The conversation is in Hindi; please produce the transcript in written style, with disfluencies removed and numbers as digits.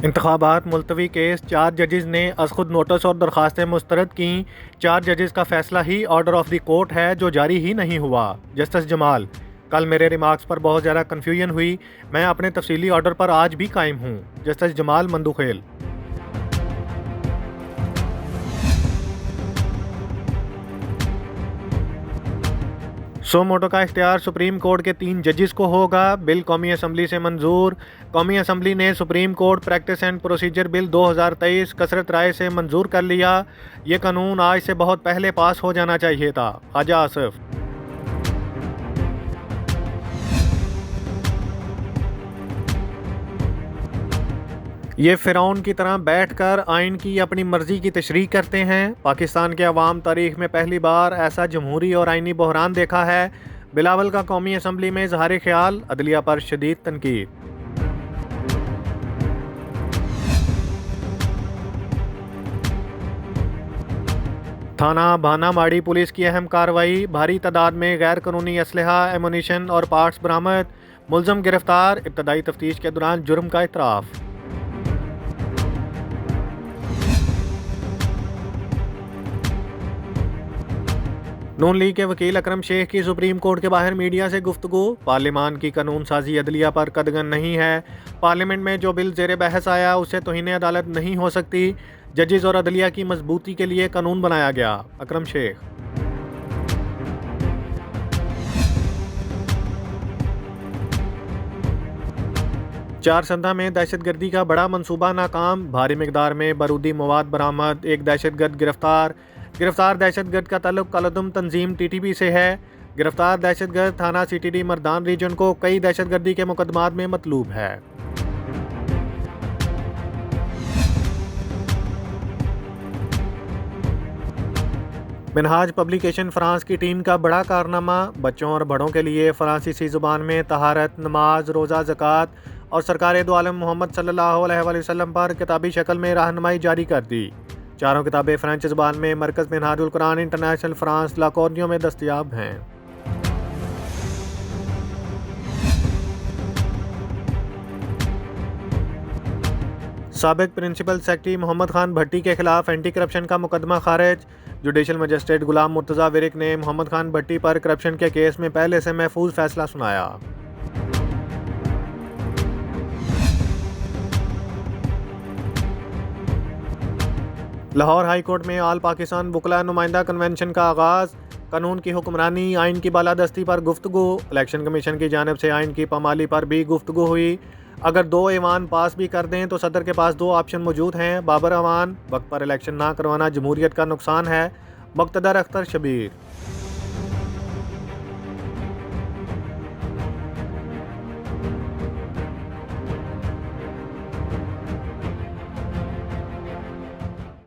इंतखाबात मुलतवी केस 4 जजेस ने खुद नोटिस और दरख्वास्तें मुस्तरद की। 4 जजेस का फैसला ही ऑर्डर ऑफ द कोर्ट है जो जारी ही नहीं हुआ। जस्टिस जमाल, कल मेरे रिमार्क्स पर बहुत ज़्यादा कन्फ्यूजन हुई। मैं अपने तफसीली ऑर्डर पर आज भी कायम हूँ। जस्टिस जमाल मंदुखेल। सो मोटो का इख्तियार सुप्रीम कोर्ट के 3 जजेस को होगा। बिल कौमी असम्बली से मंजूर। कौमी असम्बली ने supreme court practice and procedure bill 2023 कसरत राय से मंजूर कर लिया। ये कानून आज से बहुत पहले पास हो जाना चाहिए था। ख्वाजा आसिफ। ये फ़िरौन की तरह बैठकर आइन की अपनी मर्ज़ी की तशरीह करते हैं। पाकिस्तान के अवाम तारीख़ में पहली बार ऐसा जमहूरी और आइनी बहरान देखा है। बिलावल का कौमी असम्बली में इज़हार ख्याल, अदलिया पर शदीद तनकीद। थाना भानामाड़ी पुलिस की अहम कार्रवाई। भारी तादाद में गैर कानूनी असलहा, एमुनिशन और पार्ट्स बरामद। मुलज़म गिरफ्तार। इब्तदाई तफ्तीश के दौरान जुर्म का इतराफ़। नून लीग के वकील अकरम शेख की सुप्रीम कोर्ट के बाहर मीडिया से गुफ्तगू। पार्लियामान की कानून साजी अदलिया पर कदगन नहीं है। पार्लियामेंट में जो बिल ज़ेर बहस आया उससे तौहीन अदालत नहीं हो सकती। जजेस और अदलिया की मजबूती के लिए कानून बनाया गया। अकरम शेख। चारसंदा में दहशतगर्दी का बड़ा मंसूबा नाकाम। भारी मिकदार में बारूदी मवाद बरामद। एक दहशतगर्द गिरफ्तार। गिरफ्तार दहशतगर्द का ताल्लुक कलदुम तंजीम टीटीपी से है। गिरफ्तार दहशतगर्द थाना सीटीडी मर्दान रीजन को कई दहशतगर्दी के मुकदमात में मतलूब है। मिनहाज पब्लिकेशन फ्रांस की टीम का बड़ा कारनामा। बच्चों और बड़ों के लिए फ़्रांसीसी ज़ुबान में तहारत, नमाज, रोज़ा, ज़कात और सरकार दो आलम मोहम्मद सल्लल्लाहु अलैहि वसल्लम पर किताबी शक्ल में रहनुमाई जारी कर दी। चारों किताबें फ़्रेंच ज़ुबान में मरकज़ मिनहाजुल कुरान इंटरनेशनल फ्रांस लाकोर्नियो में दस्तयाब हैं। साबिक प्रिंसिपल सेक्रेटरी मोहम्मद खान भट्टी के खिलाफ एंटी करप्शन का मुकदमा खारिज। जुडिशल मजिस्ट्रेट गुलाम मुर्तज़ा विरिक ने मोहम्मद खान भट्टी पर करप्शन के केस में पहले से महफूज फैसला सुनाया। लाहौर हाई कोर्ट में आल पाकिस्तान वकला नुमाइंदा कन्वेंशन का आगाज़। कानून की हुक्मरानी, आइन की बालादस्ती पर गुफ्तगू। इलेक्शन कमीशन की जानिब से आइन की पामाली पर भी गुफ्तगू हुई। अगर 2 ऐवान पास भी कर दें तो सदर के पास 2 ऑप्शन मौजूद हैं। बाबर अवान, वक्त पर इलेक्शन ना करवाना जमहूरियत का नुकसान है। मुक़्तदर अख्तर शबीर।